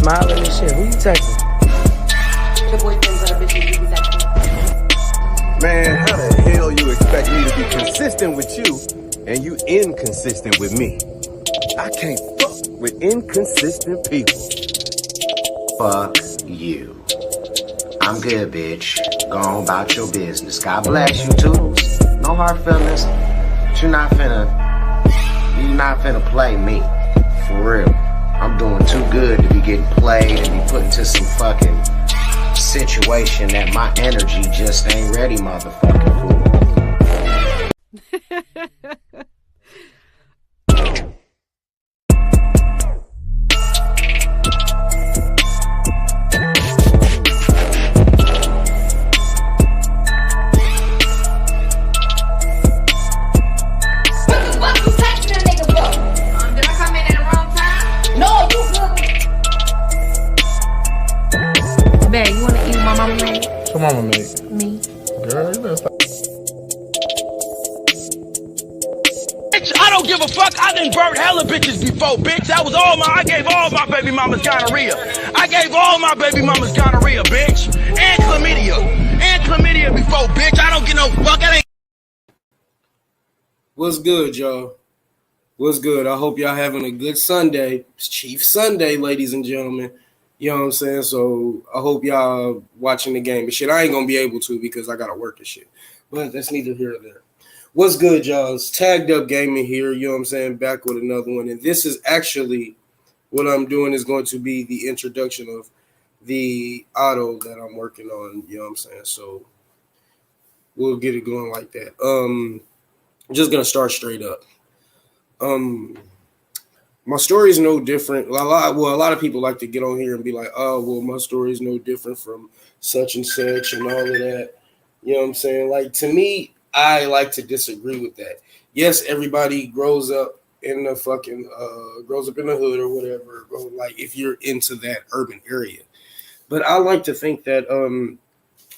smiling and shit. Who you texting? The boyfriends of the bitches you be texting. Man, how the hell you expect me to be consistent with you and you inconsistent with me? I can't fuck with inconsistent people. Fuck you. I'm good, bitch. Go on about your business. God bless you, Toodles. No hard feelings. But you're not finna play me. For real. I'm doing too good to be getting played and be put into some fucking situation that my energy just ain't ready, motherfucking fool. Mama made me. Girl, you better stop. Bitch, I don't give a fuck. I done burnt hella bitches before, bitch. I gave all my baby mamas gonorrhea. I gave all my baby mamas gonorrhea, bitch. And chlamydia. And chlamydia before, bitch. I don't get no fuck. What's good, y'all? What's good? I hope y'all having a good Sunday. It's Chief Sunday, ladies and gentlemen. You know what I'm saying? So I hope y'all watching the game. But shit, I ain't going to be able to because I got to work and shit. But that's neither here nor there. What's good, y'all? It's Tagged Up Gaming here. You know what I'm saying? Back with another one. And this is actually what I'm doing is going to be the introduction of the auto that I'm working on. You know what I'm saying? So we'll get it going like that. I'm just going to start straight up. My story is no different. A lot of people like to get on here and be like, oh, well, my story is no different from such and such and all of that. You know what I'm saying? Like, to me, I like to disagree with that. Yes, everybody grows up in the hood or whatever, like if you're into that urban area. But I like to think that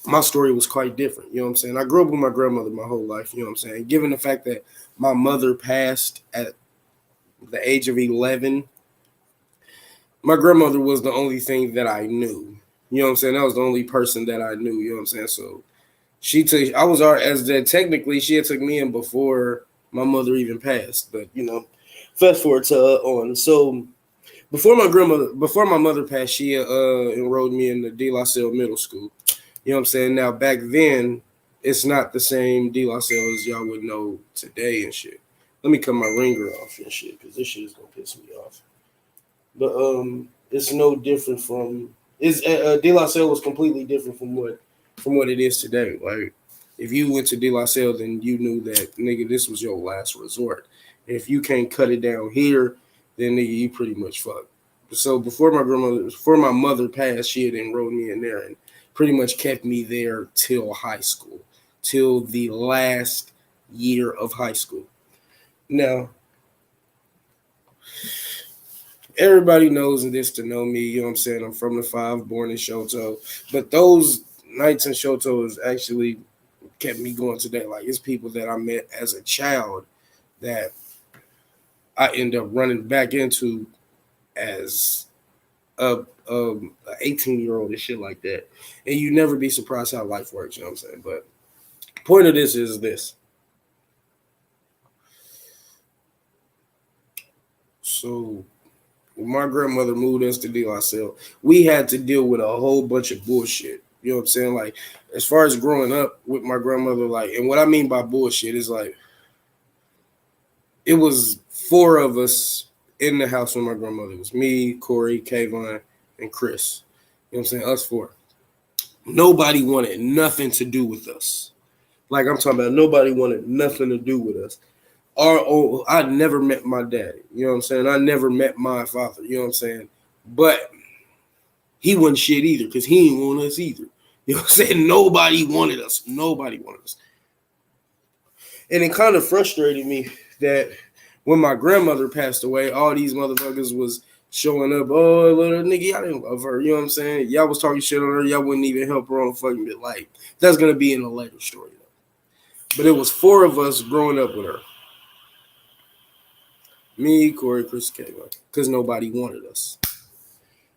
my story was quite different. You know what I'm saying? I grew up with my grandmother my whole life. You know what I'm saying? Given the fact that my mother passed at the age of 11, my grandmother was the only thing that I knew. You know what I'm saying? That was the only person that I knew. You know what I'm saying? So technically she had took me in before my mother even passed. But, you know, fast forward to on. So before my mother passed, she enrolled me in the De La Salle Middle School. You know what I'm saying? Now, back then, it's not the same De La Salle as y'all would know today and shit. Let me cut my ringer off and shit, because this shit is gonna piss me off. But it's no different from De La Salle was completely different from what it is today. Like, if you went to De La Salle, then you knew that, nigga, this was your last resort. And if you can't cut it down here, then nigga, you pretty much fucked. So before my mother passed, she had enrolled me in there and pretty much kept me there till high school, till the last year of high school. Now, everybody knows this to know me, you know what I'm saying? I'm from the 5, born in Shoto. But those nights in Shoto has actually kept me going today. Like, it's people that I met as a child that I end up running back into as a 18-year-old and shit like that. And you never be surprised how life works, you know what I'm saying? But point of this is this. So when my grandmother moved us to De La Salle, we had to deal with a whole bunch of bullshit. You know what I'm saying? Like, as far as growing up with my grandmother, like, and what I mean by bullshit is like, it was 4 of us in the house when my grandmother. It was me, Corey, Kayvon, and Chris. You know what I'm saying? Us 4. Nobody wanted nothing to do with us. Like, I'm talking about nobody wanted nothing to do with us. I never met my daddy. You know what I'm saying? I never met my father. You know what I'm saying? But he wasn't shit either because he didn't want us either. You know what I'm saying? Nobody wanted us. Nobody wanted us. And it kind of frustrated me that when my grandmother passed away, all these motherfuckers was showing up. Oh, little nigga, y'all didn't love her. You know what I'm saying? Y'all was talking shit on her. Y'all wouldn't even help her on fucking bit. Like, that's going to be in a later story, though. But it was 4 of us growing up with her. Me, Corey, Chris, Kayla, because nobody wanted us.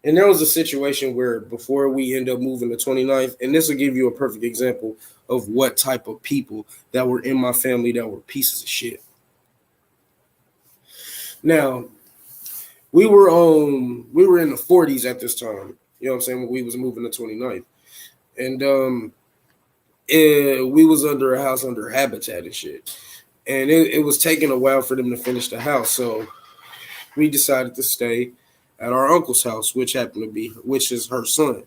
And there was a situation where before we end up moving to 29th, and this will give you a perfect example of what type of people that were in my family that were pieces of shit. Now, we were in the 40s at this time. You know what I'm saying? When we was moving to 29th. And we was under a house under Habitat and shit. And it was taking a while for them to finish the house. So we decided to stay at our uncle's house, which is her son.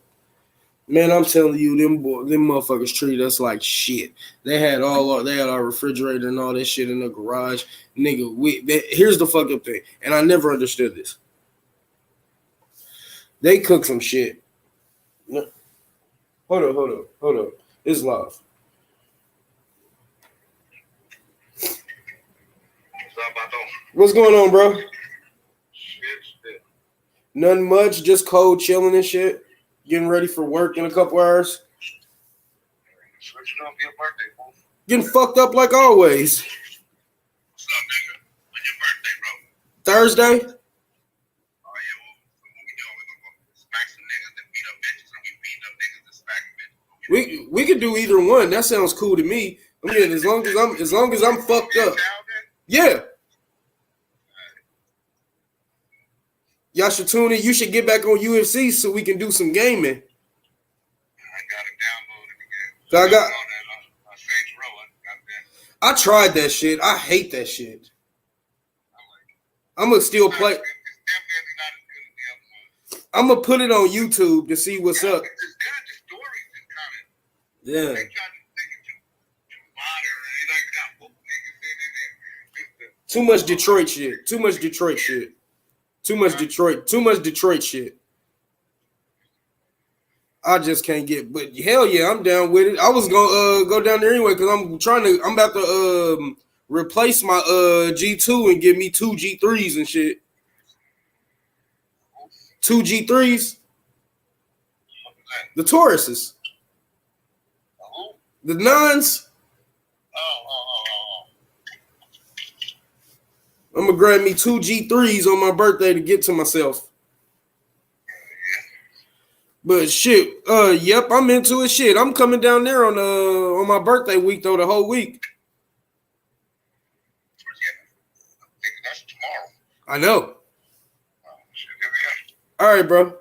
Man, I'm telling you, them motherfuckers treated us like shit. They had our refrigerator and all that shit in the garage. Nigga, here's the fuck up thing. And I never understood this. They cook some shit. Hold up. It's live. What's going on, bro? Shit. Nothing much, just cold, chilling and shit. Getting ready for work in a couple hours. What you doing for your birthday, bro? Getting fucked up like always. What's up, nigga? When's your birthday, bro? Thursday? Oh, yeah, well, what we doing? We're gonna go smack some niggas that beat up bitches, and we beating up niggas that smack bitches. We could do either one. That sounds cool to me. I mean, as long as I'm fucked up. Yeah. Y'all should tune in. You should get back on UFC so we can do some gaming. I gotta download it again. I tried that shit. I hate that shit. I'm gonna still play. I'm gonna put it on YouTube to see what's up. Yeah. Too much Detroit shit. Too much Detroit shit. I just can't get, but hell yeah, I'm down with it. I was gonna go down there anyway because I'm about to replace my G2 and give me 2 G3s and shit. 2 G3s. The Tauruses. The nines. I'm gonna grab me 2 G3s on my birthday to get to myself. But shit, yep, I'm into it. Shit, I'm coming down there on my birthday week though, the whole week. That's tomorrow. I know. Oh, shit, here we All right, bro.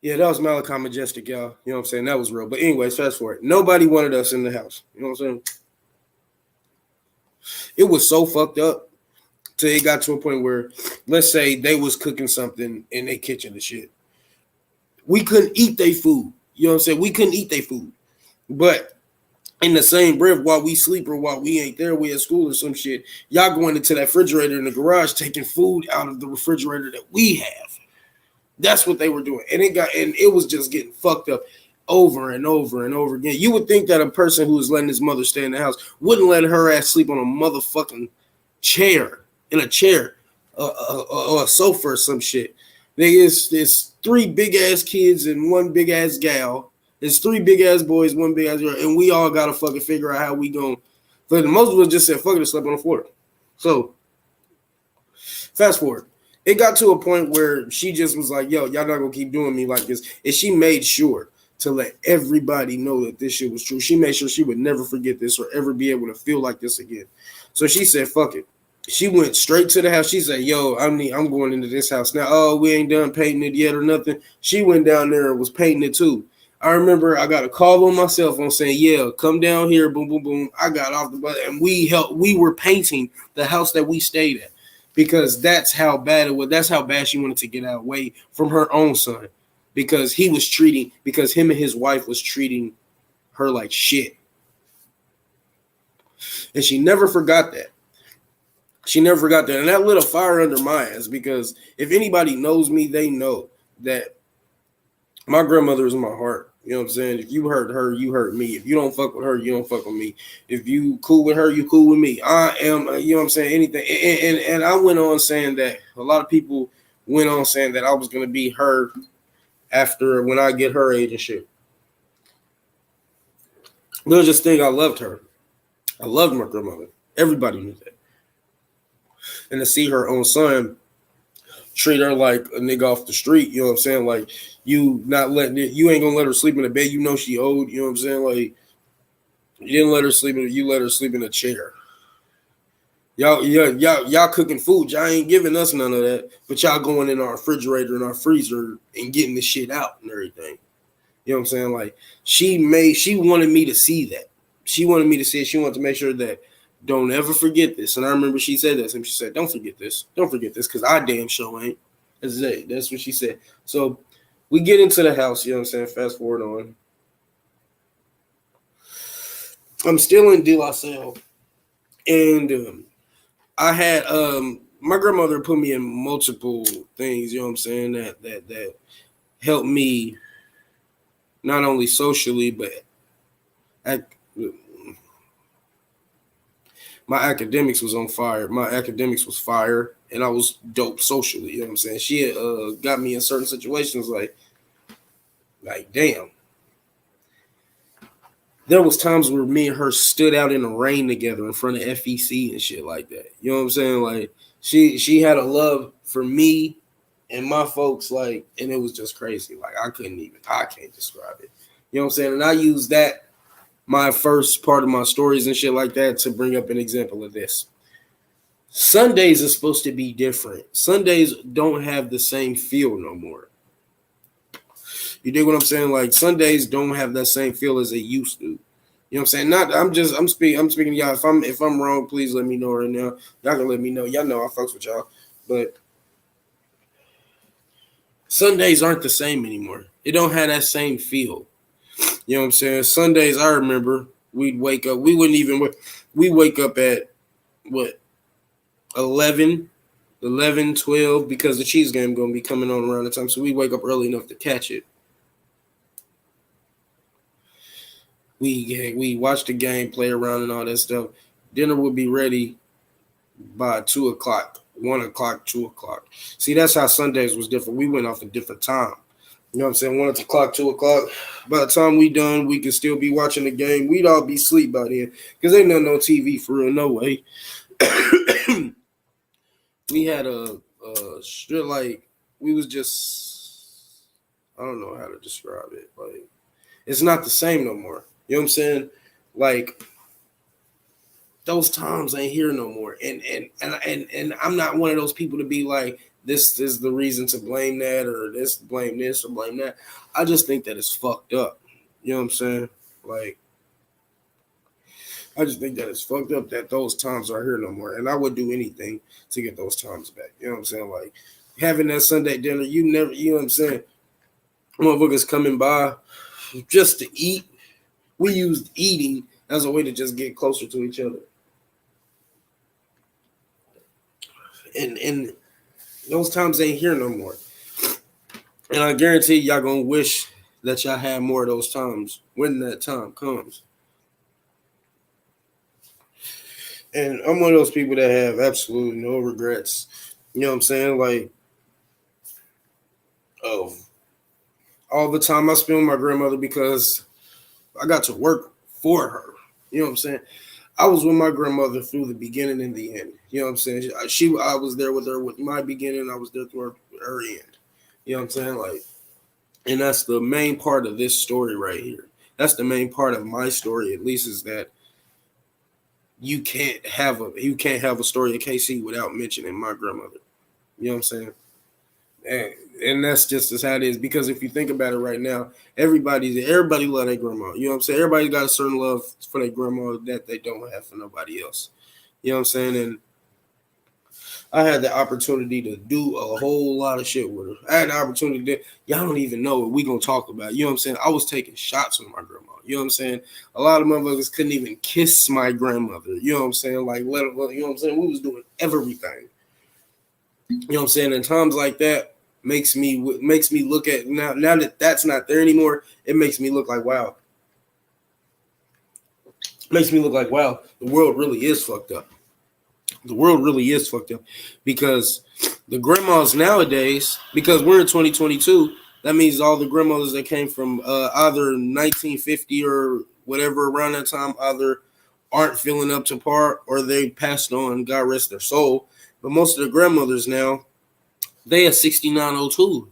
Yeah, that was Malachi Majestic, y'all. You know what I'm saying? That was real. But anyways, fast forward. Nobody wanted us in the house. You know what I'm saying? It was so fucked up till it got to a point where, let's say they was cooking something in their kitchen and shit. We couldn't eat their food. You know what I'm saying? We couldn't eat their food. But in the same breath, while we sleep or while we ain't there, we at school or some shit, y'all going into that refrigerator in the garage taking food out of the refrigerator that we have. That's what they were doing. And it was just getting fucked up over and over and over again. You would think that a person who was letting his mother stay in the house wouldn't let her ass sleep on a motherfucking chair, or a sofa or some shit. There's 3 big ass kids and 1 big ass gal. There's 3 big ass boys, 1 big ass girl, and we all gotta fucking figure out how we going. But most of us just said fuck it and slept on the floor. So fast forward. It got to a point where she just was like, yo, y'all not gonna keep doing me like this. And she made sure to let everybody know that this shit was true. She made sure she would never forget this or ever be able to feel like this again. So she said, fuck it. She went straight to the house. She said, yo, I'm going into this house now. Oh, we ain't done painting it yet or nothing. She went down there and was painting it too. I remember I got a call on my cell phone saying, yeah, come down here, boom, boom, boom. I got off the bus and we were painting the house that we stayed at because that's how bad it was. That's how bad she wanted to get away from her own son because him and his wife was treating her like shit. And she never forgot that. And that lit a fire under my ass because if anybody knows me, they know that my grandmother is in my heart. You know what I'm saying? If you hurt her, you hurt me. If you don't fuck with her, you don't fuck with me. If you cool with her, you cool with me. I am, you know what I'm saying? Anything. And I went on saying that a lot of people went on saying that I was going to be her after when I get her age and shit. There's this thing. I loved her. I loved my grandmother. Everybody knew that. And to see her own son treat her like a nigga off the street. You know what I'm saying? Like you not letting it. You ain't gonna let her sleep in the bed. You know she old. You know what I'm saying? Like you didn't let her sleep in. You let her sleep in a chair. Y'all cooking food. Y'all ain't giving us none of that. But y'all going in our refrigerator and our freezer and getting the shit out and everything. You know what I'm saying? Like she wanted me to see that. She wanted me to see it. She wanted to make sure that don't ever forget this. And I remember she said this, and she said, "Don't forget this. Don't forget this, because I damn sure ain't." That's what she said. So we get into the house. You know what I'm saying? Fast forward on. I'm still in De La Salle, and I had my grandmother put me in multiple things. You know what I'm saying? That helped me not only socially, but my academics was on fire. My academics was fire, and I was dope socially. You know what I'm saying? She got me in certain situations like damn. There was times where me and her stood out in the rain together in front of FEC and shit like that. You know what I'm saying? Like she had a love for me and my folks, like, and it was just crazy. Like I can't describe it. You know what I'm saying? And I use that, my first part of my stories and shit like that, to bring up an example of this. Sundays are supposed to be different. Sundays don't have the same feel no more. You dig what I'm saying? Like Sundays don't have that same feel as they used to. You know what I'm saying? I'm speaking to y'all. If I'm wrong, please let me know right now. Y'all can let me know. Y'all know I fucks with y'all. But Sundays aren't the same anymore. It don't have that same feel. You know what I'm saying? Sundays, I remember we'd wake up. We wake up at what, 11, 12, because the Chiefs game going to be coming on around the time. So we wake up early enough to catch it. We watch the game, play around and all that stuff. Dinner would be ready by 2 o'clock, 1 o'clock, 2 o'clock. See, that's how Sundays was different. We went off a different time. You know what I'm saying? 1 o'clock, 2 o'clock. By the time we done, we could still be watching the game. We'd all be asleep by then because ain't no TV for real, no way. We had a strip, like, we was just, I don't know how to describe it. Like, it's not the same no more. You know what I'm saying? Like, those times ain't here no more. And I'm not one of those people to be like, this is the reason to blame that, or blame this or blame that. I just think that it's fucked up. You know what I'm saying? Like, I just think that it's fucked up that those times are here no more. And I would do anything to get those times back. You know what I'm saying? Like, having that Sunday dinner, you know what I'm saying? Motherfuckers coming by just to eat. We used eating as a way to just get closer to each other. And those times ain't here no more. And I guarantee y'all gonna wish that y'all had more of those times when that time comes. And I'm one of those people that have absolutely no regrets. You know what I'm saying? Like, of all the time I spent with my grandmother, because I got to work for her. You know what I'm saying? I was with my grandmother through the beginning and the end. You know what I'm saying? I was there with her with my beginning. I was there through her end. You know what I'm saying? Like, and that's the main part of this story right here. That's the main part of my story, at least, is that you can't have a story of KC without mentioning my grandmother. You know what I'm saying? And that's just as how it is. Because if you think about it right now, everybody love their grandma. You know what I'm saying? Everybody got a certain love for their grandma that they don't have for nobody else. You know what I'm saying? And I had the opportunity to do a whole lot of shit with her. I had the opportunity to, y'all don't even know what we gonna talk about. You know what I'm saying? I was taking shots with my grandma. You know what I'm saying? A lot of motherfuckers couldn't even kiss my grandmother. You know what I'm saying? Like, you know what I'm saying? We was doing everything. You know what I'm saying? And times like that makes me look at, now that that's not there anymore, it makes me look like, wow. It makes me look like, wow, the world really is fucked up. The world really is fucked up, because the grandmas nowadays, because we're in 2022, that means all the grandmothers that came from either 1950 or whatever around that time either aren't feeling up to par or they passed on, God rest their soul. But most of the grandmothers now, They a 6902.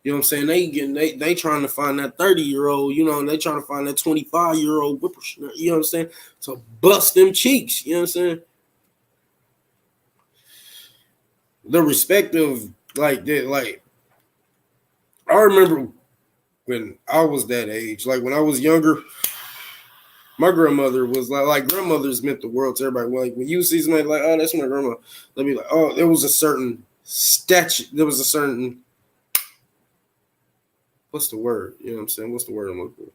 You know what I'm saying? They trying to find that 30-year-old, you know, they trying to find that 25-year-old whippersnapper, you know what I'm saying? To bust them cheeks, you know what I'm saying? The respect of like that, like I remember when I was that age, like when I was younger, my grandmother was like grandmothers meant the world to everybody. Like when you see somebody like, oh, that's my grandma, they'll be like, oh, there was a certain statue, there was a certain, what's the word? You know what I'm saying? What's the word I'm looking for?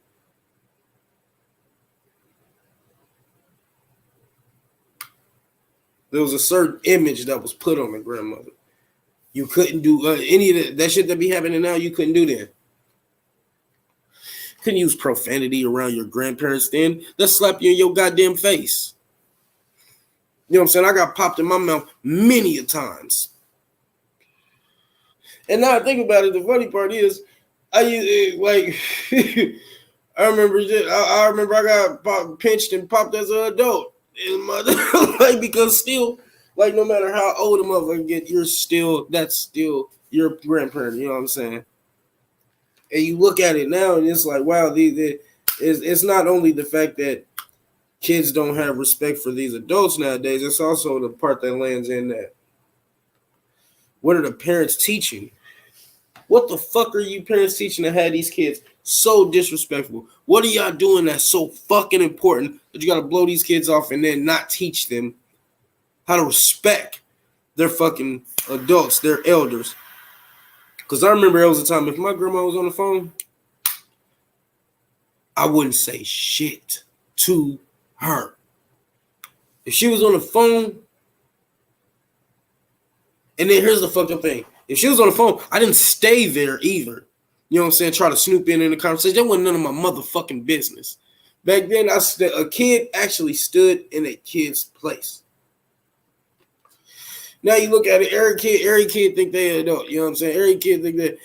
There was a certain image that was put on the grandmother. You couldn't do any of that shit that be happening now. You couldn't do then. Couldn't use profanity around your grandparents then. They'll slap you in your goddamn face. You know what I'm saying? I got popped in my mouth many a times. And now I think about it, the funny part is, I remember I got pinched and popped as an adult. Like, because still, like, no matter how old a motherfucker get, that's still your grandparent. You know what I'm saying? And you look at it now, and it's like, wow, it's not only the fact that kids don't have respect for these adults nowadays, it's also the part that lands in that. What are the parents teaching? What the fuck are you parents teaching to have these kids so disrespectful? What are y'all doing that's so fucking important that you got to blow these kids off and then not teach them how to respect their fucking adults, their elders? Because I remember there was a time if my grandma was on the phone, I wouldn't say shit to her. If she was on the phone, and then here's the fucked up thing. If she was on the phone, I didn't stay there either. You know what I'm saying? Try to snoop in the conversation. That wasn't none of my motherfucking business. Back then, a kid actually stood in a kid's place. Now you look at it, every kid think they adult. You know what I'm saying? Every kid think that.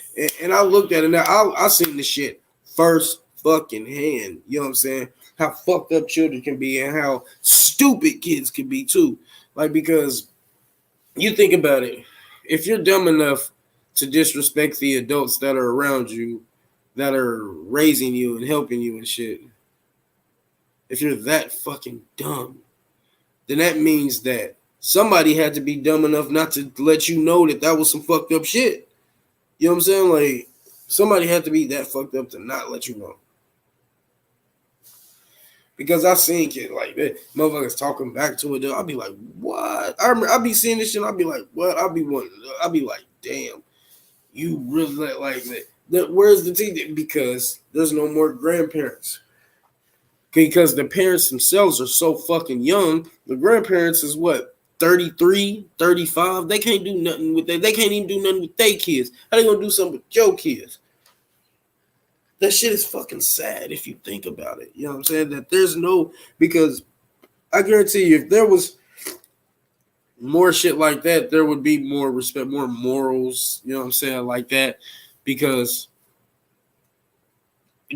And I looked at it now. I seen this shit first fucking hand. You know what I'm saying? How fucked up children can be and how stupid kids can be too. Like, because you think about it. If you're dumb enough to disrespect the adults that are around you, that are raising you and helping you and shit, if you're that fucking dumb, then that means that somebody had to be dumb enough not to let you know that was some fucked up shit. You know what I'm saying? Like, somebody had to be that fucked up to not let you know. Because I seen kids like that, motherfuckers talking back to it. I'll be like, what? I'll be seeing this shit. I'll be like, what? I'll be like, damn, you really like that? Where's the teeth? Because there's no more grandparents. Because the parents themselves are so fucking young. The grandparents is what? 33, 35. They can't do nothing with that. They can't even do nothing with their kids. How they gonna do something with your kids? That shit is fucking sad if you think about it. You know what I'm saying? That there's no, because I guarantee you, if there was more shit like that, there would be more respect, more morals, you know what I'm saying, like that. Because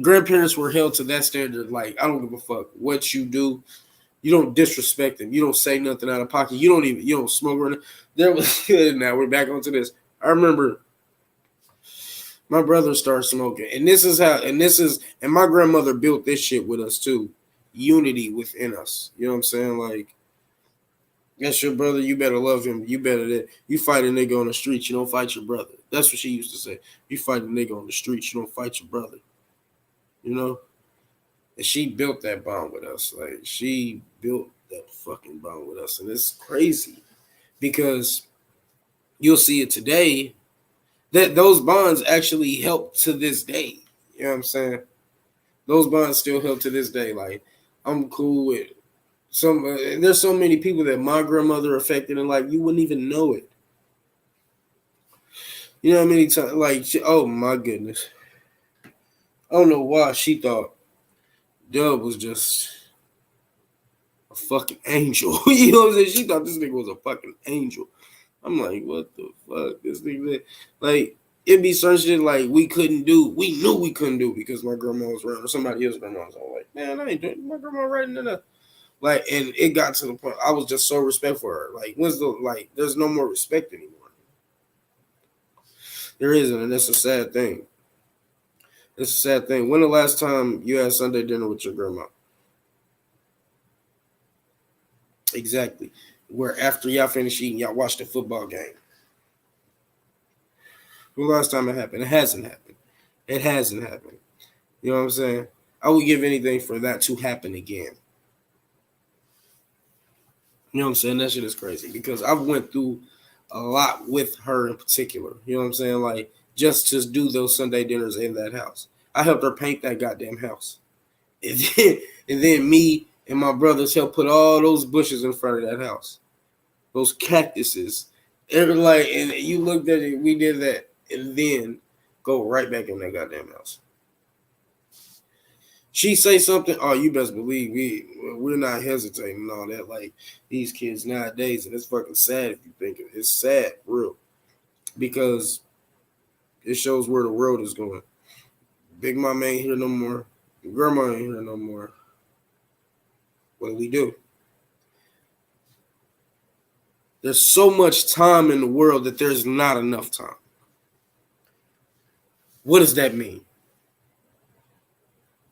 grandparents were held to that standard. Like, I don't give a fuck what you do. You don't disrespect them. You don't say nothing out of pocket. You don't smoke around. There was, now we're back onto this. I remember my brother started smoking. And my grandmother built this shit with us too. Unity within us. You know what I'm saying? Like, that's your brother. You better love him. You fight a nigga on the street. You don't fight your brother. That's what she used to say. You fight a nigga on the street. You don't fight your brother. You know? And she built that bond with us. Like, she built that fucking bond with us. And it's crazy because you'll see it today that those bonds actually help to this day. You know what I'm saying? Those bonds still help to this day. Like, I'm cool with some. There's so many people that my grandmother affected in life, you wouldn't even know it. You know how many times? Like, oh my goodness. I don't know why she thought Dub was just a fucking angel. You know what I'm saying? She thought this nigga was a fucking angel. I'm like, what the fuck? This nigga, like, it'd be certain shit like we couldn't do. We knew we couldn't do because my grandma was around or somebody else's grandma was all like, man, I ain't doing my grandma writing it up. Like, and it got to the point I was just so respectful for her. Like, there's no more respect anymore. There isn't, and it's a sad thing. It's a sad thing. When the last time you had Sunday dinner with your grandma? Exactly. Where after y'all finish eating, y'all watch the football game. When the last time it happened? It hasn't happened. It hasn't happened. You know what I'm saying? I would give anything for that to happen again. You know what I'm saying? That shit is crazy because I've went through a lot with her in particular. You know what I'm saying? Like, just to do those Sunday dinners in that house. I helped her paint that goddamn house. And then me and my brothers helped put all those bushes in front of that house. Those cactuses. And you looked at it, we did that, and then go right back in that goddamn house. She say something, oh, you best believe we're not hesitating and all that. Like, these kids nowadays, and it's fucking sad if you think it. It's sad, real. Because it shows where the world is going. Big Mama ain't here no more. Grandma ain't here no more. What do we do? There's so much time in the world that there's not enough time. What does that mean?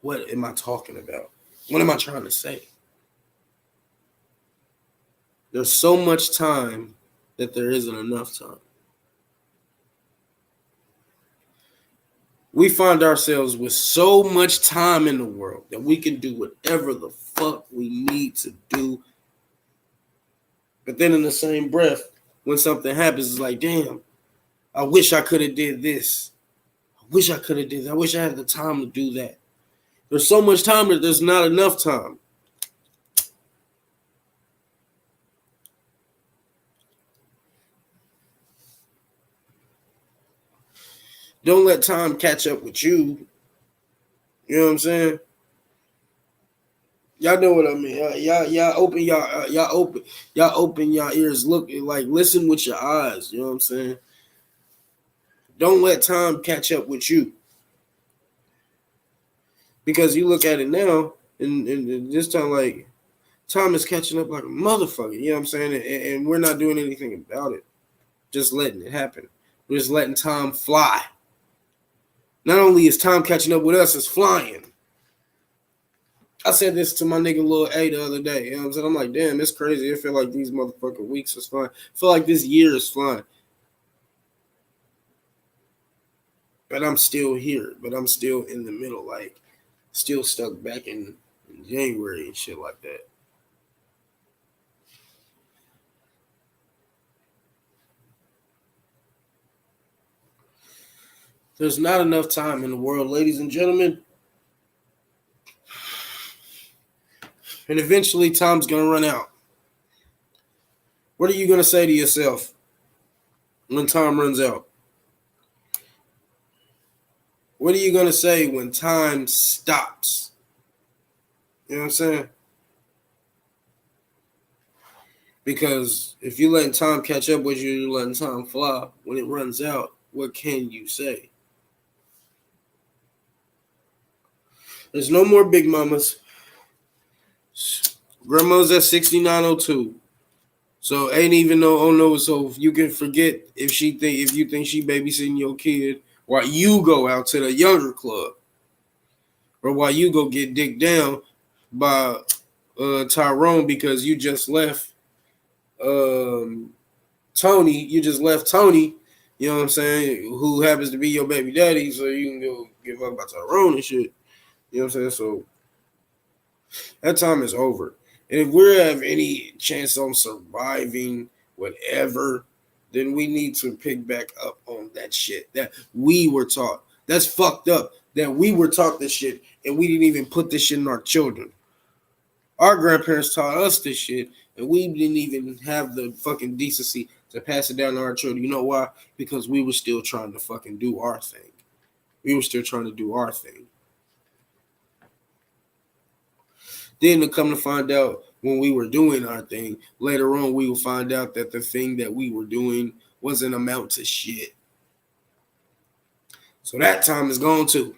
What am I talking about? What am I trying to say? There's so much time that there isn't enough time. We find ourselves with so much time in the world that we can do whatever the fuck we need to do. But then in the same breath, when something happens, it's like, damn, I wish I could have did this. I wish I could have did that. I wish I had the time to do that. There's so much time that there's not enough time. Don't let time catch up with you. You know what I'm saying? Y'all know what I mean. Y'all open your ears. Look, like, listen with your eyes. You know what I'm saying? Don't let time catch up with you. Because you look at it now, and this time, like, time is catching up like a motherfucker. You know what I'm saying? And we're not doing anything about it. Just letting it happen. We're just letting time fly. Not only is time catching up with us, it's flying. I said this to my nigga Lil A the other day. You know what I'm saying? I'm like, damn, it's crazy. I feel like these motherfucking weeks is flying. I feel like this year is flying. But I'm still here. But I'm still in the middle. Like, still stuck back in January and shit like that. There's not enough time in the world, ladies and gentlemen. And eventually time's going to run out. What are you going to say to yourself when time runs out? What are you going to say when time stops? You know what I'm saying? Because if you're letting time catch up with you, you're letting time fly. When it runs out, what can you say? There's no more big mamas. Grandma's at 6902. So ain't even no, oh no, so you can forget if you think she babysitting your kid while you go out to the younger club. Or while you go get dicked down by Tyrone because you just left Tony. You just left Tony, you know what I'm saying, who happens to be your baby daddy, so you can go give up about Tyrone and shit. You know what I'm saying? So that time is over. And if we have any chance on surviving whatever, then we need to pick back up on that shit that we were taught. That's fucked up that we were taught this shit and we didn't even put this shit in our children. Our grandparents taught us this shit and we didn't even have the fucking decency to pass it down to our children. You know why? Because we were still trying to fucking do our thing. We were still trying to do our thing. Then to come to find out when we were doing our thing, later on we will find out that the thing that we were doing wasn't amount to shit. So that time is gone too.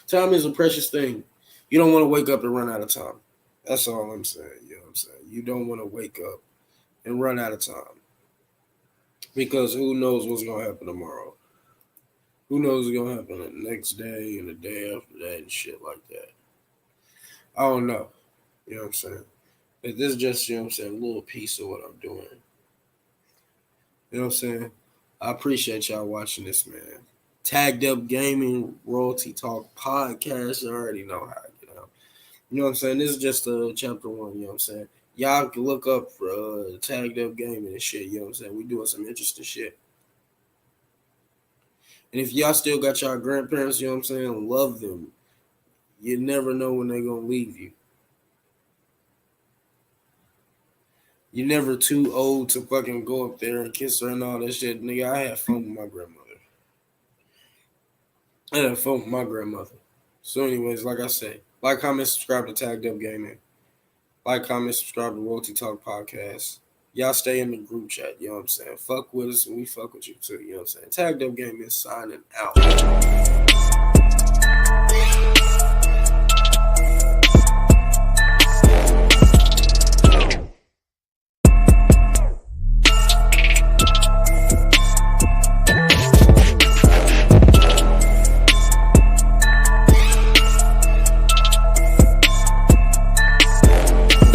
Time is a precious thing. You don't want to wake up and run out of time. That's all I'm saying. You know what I'm saying? You don't want to wake up and run out of time. Because who knows what's gonna happen tomorrow? Who knows what's gonna happen the next day and the day after that and shit like that? I don't know. You know what I'm saying? But this is just, you know what I'm saying, a little piece of what I'm doing. You know what I'm saying? I appreciate y'all watching this, man. Tagged Up Gaming, Royalty Talk Podcast. You already know how I get out. You know what I'm saying? This is just chapter 1, you know what I'm saying? Y'all can look up for Tagged Up Gaming and shit, you know what I'm saying? We doing some interesting shit. And if y'all still got y'all grandparents, you know what I'm saying, love them. You never know when they're going to leave you. You're never too old to fucking go up there and kiss her and all that shit. Nigga, I had fun with my grandmother. So anyways, like I say, like, comment, subscribe to Tagged Up Gaming. Like, comment, subscribe to Royalty Talk Podcast. Y'all stay in the group chat, you know what I'm saying? Fuck with us and we fuck with you too, you know what I'm saying? Tagged Up Gaming is signing out.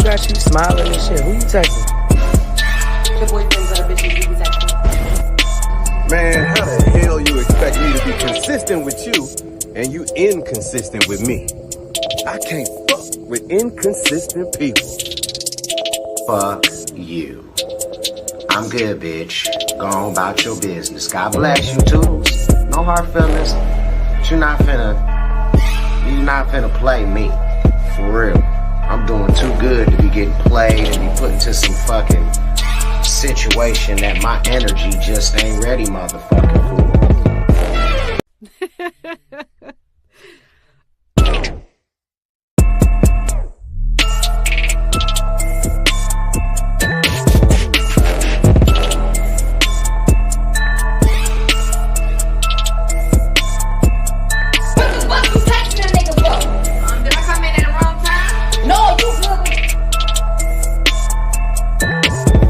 Got you smiling and shit. Who you texting? Your boyfriends are the bitches you be texting. Man, how the hell you expect me to be consistent with you and you inconsistent with me? I can't fuck with inconsistent people. Fuck you. I'm good, bitch. Go on about your business. God bless you, Toodles. No hard feelings. But you're not finna play me. For real. I'm doing too good to be getting played and be put into some fucking situation that my energy just ain't ready, motherfucker, for.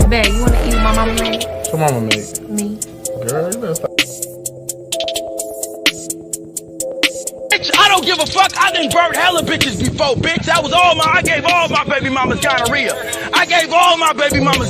Babe, you wanna eat what my mama made? What mama made? Me. Girl, you better stop. Bitch, I don't give a fuck. I done burnt hella bitches before, bitch. I gave all my baby mamas gonorrhea. I gave all my baby mamas